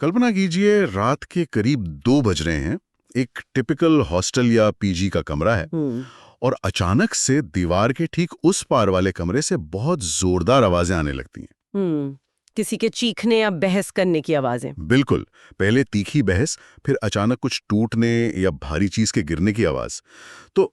कल्पना कीजिए रात के करीब 2 बज रहे हैं। एक टिपिकल हॉस्टल या पीजी का कमरा है और अचानक से दीवार के ठीक उस पार वाले कमरे से बहुत जोरदार आवाजें आने लगती हैं। किसी के चीखने या बहस करने की आवाजें। बिल्कुल, पहले तीखी बहस, फिर अचानक कुछ टूटने या भारी चीज के गिरने की आवाज। तो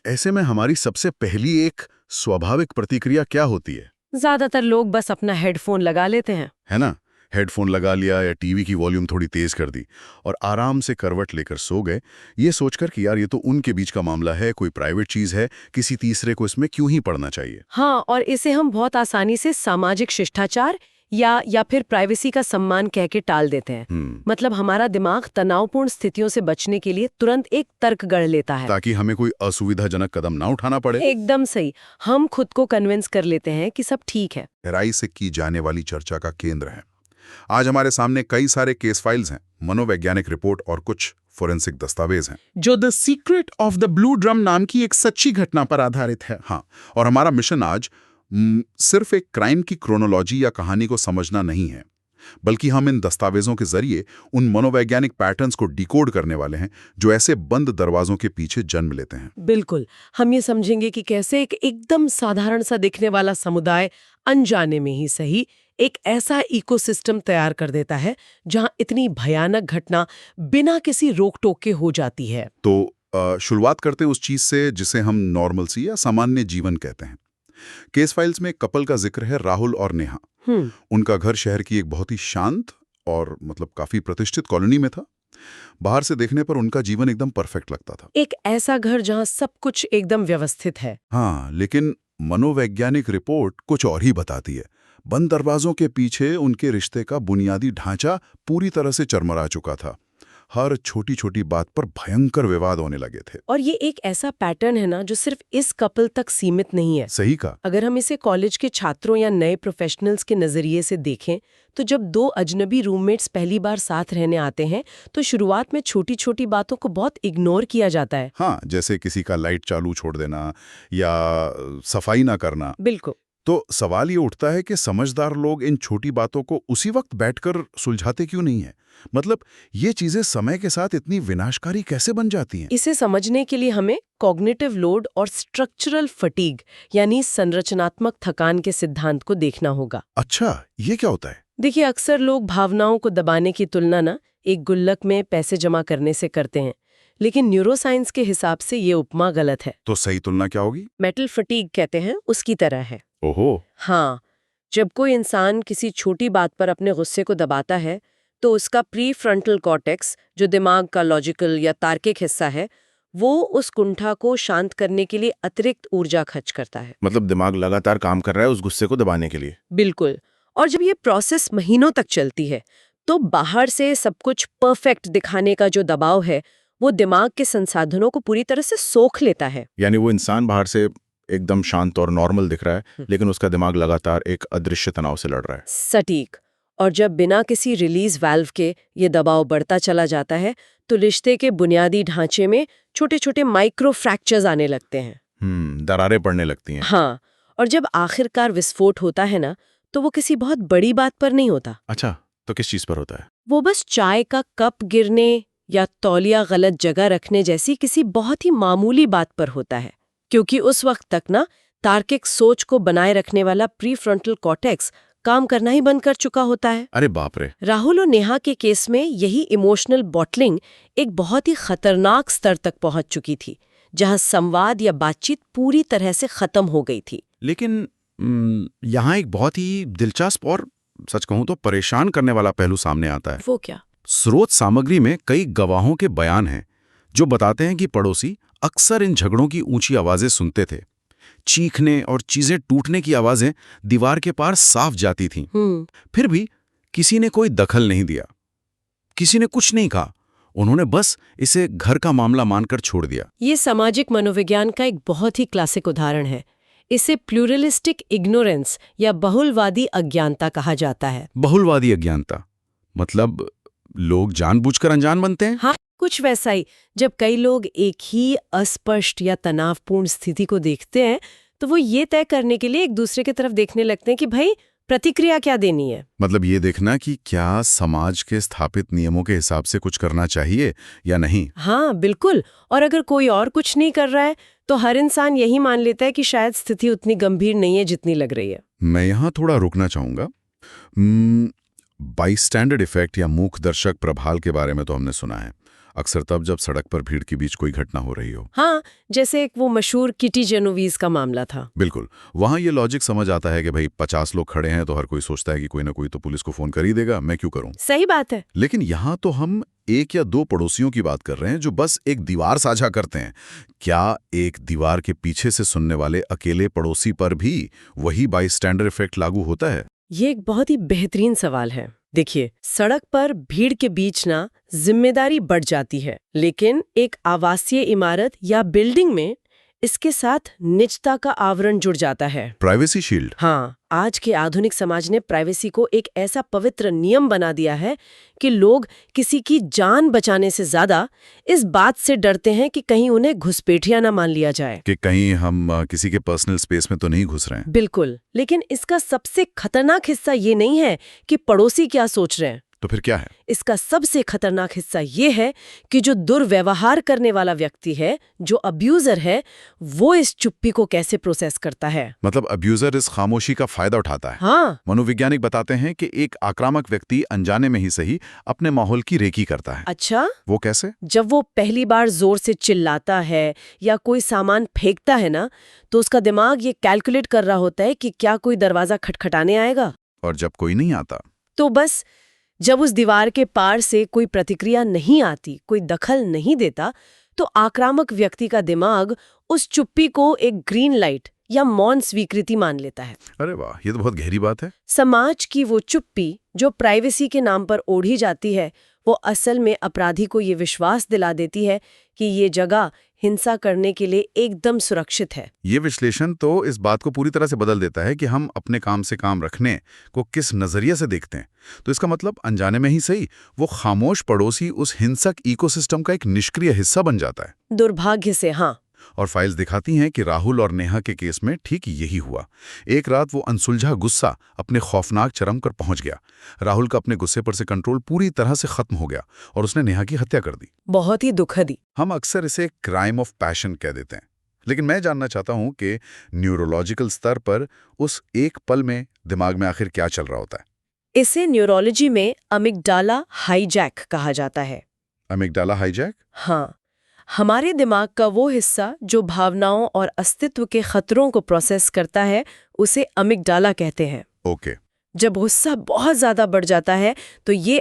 ऐसे में हमारी सबसे पहली एक स्वाभाविक प्रतिक्रिया क्या होती है? ज्यादातर लोग बस अपना हेडफोन लगा लेते हैं, है ना? हेडफोन लगा लिया या टीवी की वॉल्यूम थोड़ी तेज कर दी और आराम से करवट लेकर सो गए, ये सोचकर कि यार ये तो उनके बीच का मामला है, कोई प्राइवेट चीज है, किसी तीसरे को इसमें क्यों ही पड़ना चाहिए। हाँ, और इसे हम बहुत आसानी से सामाजिक शिष्टाचार या फिर प्राइवेसी का सम्मान कह के टाल देते हैं। मतलब हमारा दिमाग तनावपूर्ण स्थितियों से बचने के लिए तुरंत एक तर्क गढ़ लेता है, ताकि हमें कोई असुविधाजनक कदम ना उठाना पड़े। एकदम सही। हम खुद को कन्विंस कर लेते हैं कि सब ठीक है। गहराई से की जाने वाली चर्चा का केंद्र है। आज हमारे सामने कई सारे केस फाइल्स हैं, मनोवैज्ञानिक रिपोर्ट और कुछ फोरेंसिक दस्तावेज हैं, जो the secret of the blue drum नाम की एक सच्ची घटना पर आधारित है। हाँ, और हमारा मिशन आज सिर्फ एक क्राइम की क्रोनोलॉजी या कहानी को समझना नहीं है, बल्कि हम इन दस्तावेजों के जरिए उन मनोवैज्ञानिक पैटर्न्स को डिकोड करने वाले हैं जो ऐसे बंद दरवाजों के पीछे जन्म लेते हैं। बिल्कुल, हम ये समझेंगे कि कैसे एक एकदम साधारण सा दिखने वाला समुदाय अनजाने में ही सही एक ऐसा इकोसिस्टम तैयार कर देता है जहां इतनी भयानक घटना बिना किसी रोक टोक के हो जाती है। तो शुरुआत करते हैं उस चीज से जिसे हम नॉर्मलसी या सामान्य जीवन कहते हैं। केस फाइल्स में एक कपल का जिक्र है, राहुल और नेहा। उनका घर शहर की एक बहुत ही शांत और काफी प्रतिष्ठित कॉलोनी में था। बाहर से देखने पर उनका जीवन एकदम परफेक्ट लगता था, एक ऐसा घर जहां सब कुछ एकदम व्यवस्थित है। हाँ, लेकिन मनोवैज्ञानिक रिपोर्ट कुछ और ही बताती है। बंद दरवाजों के पीछे उनके रिश्ते का बुनियादी ढांचा पूरी तरह से चरमरा चुका था। हर छोटी छोटी बात पर भयंकर विवाद होने लगे थे। और ये एक ऐसा पैटर्न है ना जो सिर्फ इस कपल तक सीमित नहीं है। सही कहा। अगर हम इसे कॉलेज के छात्रों या नए प्रोफेशनल्स के नजरिए से देखें तो जब 2 अजनबी रूममेट्स पहली बार साथ रहने आते हैं तो शुरुआत में छोटी छोटी बातों को बहुत इग्नोर किया जाता है। हाँ, जैसे किसी का लाइट चालू छोड़ देना या सफाई ना करना। बिल्कुल। तो सवाल ये उठता है कि समझदार लोग इन छोटी बातों को उसी वक्त बैठकर सुलझाते क्यों नहीं है? ये चीजें समय के साथ इतनी विनाशकारी कैसे बन जाती हैं? इसे समझने के लिए हमें कॉग्निटिव लोड और स्ट्रक्चरल फटीग यानी संरचनात्मक थकान के सिद्धांत को देखना होगा। अच्छा, ये क्या होता है? देखिए, अक्सर लोग भावनाओं को दबाने की तुलना ना एक गुल्लक में पैसे जमा करने से करते हैं, लेकिन न्यूरोसाइंस के हिसाब से ये उपमा गलत है। तो सही तुलना क्या होगी? मेटल फटीग कहते हैं, उसकी तरह है। ओहो। हाँ, जब कोई इंसान किसी छोटी बात पर अपने गुस्से को दबाता है तो उसका प्री फ्रंटल कॉर्टेक्स, जो दिमाग का लॉजिकल या तार्किक हिस्सा है, वो उस कुंठा को शांत करने के लिए अतिरिक्त ऊर्जा खर्च करता है। दिमाग लगातार काम कर रहा है उस गुस्से को दबाने के लिए। बिल्कुल। और जब ये प्रोसेस महीनों तक चलती है तो बाहर से सब कुछ परफेक्ट दिखाने का जो दबाव है वो दिमाग के संसाधनों को पूरी तरह से सोख लेता है। यानी वो इंसान बाहर से एकदम शांत और नॉर्मल दिख रहा है, लेकिन उसका दिमाग लगातार एक अदृश्य तनाव से लड़ रहा है। सटीक। और जब बिना किसी रिलीज वाल्व के ये दबाव बढ़ता चला जाता है तो रिश्ते के बुनियादी ढांचे में छोटे छोटे माइक्रो फ्रैक्चर्स आने लगते हैं। दरारें पड़ने लगती हैं। हाँ, और जब आखिरकार विस्फोट होता है ना तो वो किसी बहुत बड़ी बात पर नहीं होता। अच्छा, तो किस चीज पर होता है? वो बस चाय का कप गिरने या तौलिया गलत जगह रखने जैसी किसी बहुत ही मामूली बात पर होता है, क्योंकि उस वक्त तक ना तार्किक सोच को बनाए रखने वाला प्री फ्रंटल कॉर्टेक्स काम करना ही बंद कर चुका होता है। अरे बाप रे। राहुल और नेहा के केस में यही इमोशनल बॉटलिंग एक बहुत ही खतरनाक स्तर तक पहुंच चुकी थी, जहां संवाद या बातचीत पूरी तरह से खत्म हो गई थी। लेकिन यहाँ एक बहुत ही दिलचस्प और सच कहूं तो परेशान करने वाला पहलू सामने आता है। वो क्या? स्रोत सामग्री में कई गवाहों के बयान हैं जो बताते हैं कि पड़ोसी अक्सर इन झगड़ों की ऊंची आवाजें सुनते थे। चीखने और चीजें टूटने की आवाजें दीवार के पार साफ जाती थीं। फिर भी किसी ने कोई दखल नहीं दिया, किसी ने कुछ नहीं कहा। उन्होंने बस इसे घर का मामला मानकर छोड़ दिया। ये सामाजिक मनोविज्ञान का एक बहुत ही क्लासिक उदाहरण है। इसे प्लूरलिस्टिक इग्नोरेंस या बहुलवादी अज्ञानता कहा जाता है। बहुलवादी अज्ञानता मतलब लोग जानबूझकर अनजान बनते हैं? हाँ, कुछ वैसा ही। जब कई लोग एक ही अस्पष्ट या तनावपूर्ण स्थिति को देखते हैं तो वो ये तय करने के लिए एक दूसरे की तरफ देखने लगते हैं कि भाई प्रतिक्रिया क्या देनी है। मतलब ये देखना कि क्या समाज के स्थापित नियमों के हिसाब से कुछ करना चाहिए या नहीं। हाँ बिल्कुल, और अगर कोई और कुछ नहीं कर रहा है तो हर इंसान यही मान लेता है कि शायद स्थिति उतनी गंभीर नहीं है जितनी लग रही है। मैं यहाँ थोड़ा रुकना चाहूंगा। बाईस्टैंडर्ड इफेक्ट या मूक दर्शक प्रभाव के बारे में तो हमने सुना है, अक्सर तब जब सड़क पर भीड़ के बीच कोई घटना हो रही हो। हाँ, जैसे एक वो मशहूर किटी जेनोवीज का मामला था। बिल्कुल, वहाँ ये लॉजिक समझ आता है कि भाई 50 लोग खड़े हैं तो हर कोई सोचता है कि कोई ना कोई तो पुलिस को फोन कर ही देगा, मैं क्यों करूं। सही बात है। लेकिन यहाँ तो हम एक या दो पड़ोसियों की बात कर रहे हैं जो बस एक दीवार साझा करते हैं। क्या एक दीवार के पीछे से सुनने वाले अकेले पड़ोसी पर भी वही बाईस्टैंडर्ड इफेक्ट लागू होता है? ये एक बहुत ही बेहतरीन सवाल है। देखिए, सड़क पर भीड़ के बीच ना जिम्मेदारी बढ़ जाती है, लेकिन एक आवासीय इमारत या बिल्डिंग में इसके साथ निजता का आवरण जुड़ जाता है। Privacy shield. हाँ, आज के आधुनिक समाज ने प्राइवेसी को एक ऐसा पवित्र नियम बना दिया है कि लोग किसी की जान बचाने से ज्यादा इस बात से डरते हैं कि कहीं उन्हें घुसपैठिया ना मान लिया जाए, कि कहीं हम किसी के पर्सनल स्पेस में तो नहीं घुस रहे हैं। बिल्कुल, लेकिन इसका सबसे खतरनाक हिस्सा ये नहीं है कि पड़ोसी क्या सोच रहे हैं। तो फिर क्या है? इसका सबसे खतरनाक हिस्सा ये है कि जो दुर्व्यवहार करने वाला व्यक्ति है, जो अब्यूजर है, वो इस चुप्पी को कैसे प्रोसेस करता है। मतलब अब्यूजर इस खामोशी का फायदा उठाता है। हाँ, मनोवैज्ञानिक बताते हैं कि एक आक्रामक व्यक्ति अनजाने में ही सही अपने माहौल की रेकी करता है। अच्छा, वो कैसे? जब वो पहली बार जोर से चिल्लाता है या कोई सामान फेंकता है ना, तो उसका दिमाग ये कैलकुलेट कर रहा होता है कि क्या कोई दरवाजा खटखटाने आएगा। और जब कोई नहीं आता तो बस जब उस दीवार के पार से कोई प्रतिक्रिया नहीं आती, कोई दखल नहीं देता, तो आक्रामक व्यक्ति का दिमाग उस चुप्पी को एक ग्रीन लाइट या मौन स्वीकृति मान लेता है। अरे वाह, ये तो बहुत गहरी बात है। समाज की वो चुप्पी जो प्राइवेसी के नाम पर ओढ़ी जाती है, वो असल में अपराधी को ये विश्वास दिला देती है कि ये जगह हिंसा करने के लिए एकदम सुरक्षित है। ये विश्लेषण तो इस बात को पूरी तरह से बदल देता है कि हम अपने काम से काम रखने को किस नजरिए से देखते हैं। तो इसका मतलब अनजाने में ही सही, वो खामोश पड़ोसी उस हिंसक इकोसिस्टम का एक निष्क्रिय हिस्सा बन जाता है। दुर्भाग्य से हाँ। और फाइल्स दिखाती हैं कि राहुल और नेहा के केस में ठीक यही हुआ। एक रात वो अनसुलझा गुस्सा अपने खौफनाक चरम पर पहुंच गया। राहुल का अपने गुस्से पर से कंट्रोल पूरी तरह से खत्म हो गया और उसने नेहा की हत्या कर दी। बहुत ही दुखद। हम अक्सर इसे क्राइम ऑफ पैशन कह देते हैं, लेकिन मैं जानना चाहता हूं कि न्यूरोलॉजिकल स्तर पर उस एक पल में दिमाग में आखिर क्या चल रहा होता है। इसे न्यूरोलॉजी में अमिगडाला हाईजैक कहा जाता है। Amygdala hijack? हाँ, हमारे दिमाग का वो हिस्सा जो भावनाओं और अस्तित्व के खतरों को प्रोसेस करता है, उसे अमिगडाला कहते हैं। ओके। जब गुस्सा बहुत ज्यादा बढ़ जाता है तो ये